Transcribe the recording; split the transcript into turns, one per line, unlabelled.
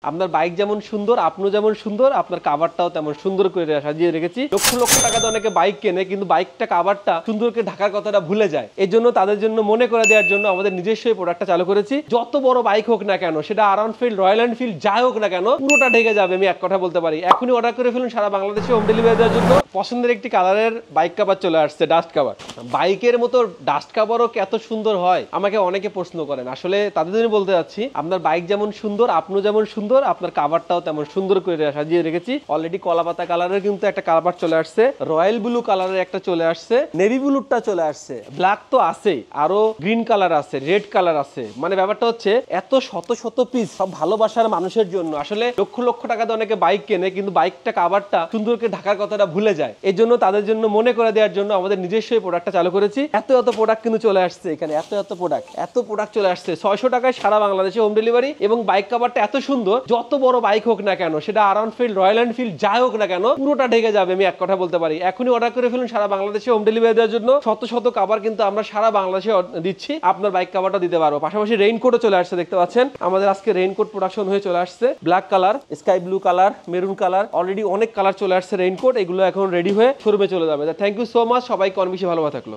আপনার বাইক যেমন সুন্দর, আপনিও যেমন সুন্দর, আপনার কাভারটাও তেমন সুন্দর করে সাজিয়ে রেখেছি। লক্ষ লক্ষ টাকা দিয়ে অনেকে বাইক কেনে, কিন্তু বাইকটা কাভারটা সুন্দর করে ঢাকার কথাটা ভুলে যায়। এই জন্য তাদের জন্য মনে করে দেওয়ার জন্য আমাদের নিজস্ব প্রোডাক্টটা চালু করেছি। যত বড় বাইক হোক না কেন, সেটা আরাউন্ডফিল্ড, রয়্যাল এনফিল্ড যাই হোক না কেন, পুরোটা ঢেকে যাবে। আমি এক কথা বলতে পারি। এখনই অর্ডার করে ফেলুন, সারা বাংলাদেশে হোম ডেলিভারি দেওয়ার জন্য। পছন্দের একটি কালারের বাইক কাভার চলে আসছে, ডাস্ট কাভার। বাইকের মতো ডাস্ট কাভারও এত সুন্দর হয়, আমাকে অনেকে প্রশ্ন করেন। আসলে তাদের জন্য বলতে যাচ্ছি, আপনার বাইক যেমন সুন্দর, আপনিও যেমন সুন্দর, আপনার কাভারটাও তেমন সুন্দর করে সাজিয়ে রেখেছি। অলরেডি কলাপাতা কালারের কিন্তু একটা কাভার চলে আসছে, রয়্যাল ব্লু কালারের একটা চলে আসছে, নেভি ব্লুটা চলে আসছে, ব্ল্যাক তো আছেই, আরো গ্রিন কালার আছে, রেড কালার আছে। মানে ব্যাপারটা হচ্ছে এত শত শত পিস সব ভালোবাসার মানুষের জন্য। আসলে লক্ষ লক্ষ টাকা দিয়ে অনেকে বাইক কেনে, কিন্তু বাইকটা কাভারটা সুন্দর করে ঢাকার কথাটা ভুলে যায়। এই জন্য তাদের জন্য মনে করে দেওয়ার জন্য আমাদের নিজস্ব প্রোডাক্টটা চালু করেছি। এত প্রোডাক্ট কিন্তু চলে আসছে এখানে, এত প্রোডাক্ট চলে আসছে 600 টাকায় সারা বাংলাদেশে হোম ডেলিভারি। এবং বাইক কাভারটা এত সুন্দর, যত বড় বাইক হোক না কেন, সেটা আরাউন্ডফিল্ড, রয়্যাল এনফিল্ড যাই হোক না কেন, পুরোটা ঢেকে যাবে। আমি এক কথা বলতে পারি। এখনই অর্ডার করে ফেলুন, সারা বাংলাদেশে হোম ডেলিভারি দেওয়ার জন্য। শত শত কাভার কিন্তু আমরা সারা বাংলাদেশে দিচ্ছি, আপনার বাইক কাভারটা দিতে পারবো। পাশাপাশি রেইনকোটও চলে আসছে, দেখতে পাচ্ছেন আমাদের আজকে রেইনকোট প্রোডাকশন হয়ে চলে আসছে। Black colour, sky blue colour, maroon colour, already অনেক কালার চলে আসছে রেইনকোট। এগুলো এখন রেডি হয়ে শোরুমে চলে যাবে। থ্যাংক ইউ সো মাচ, সবাইকে অনেক বেশি ভালো থাকলো।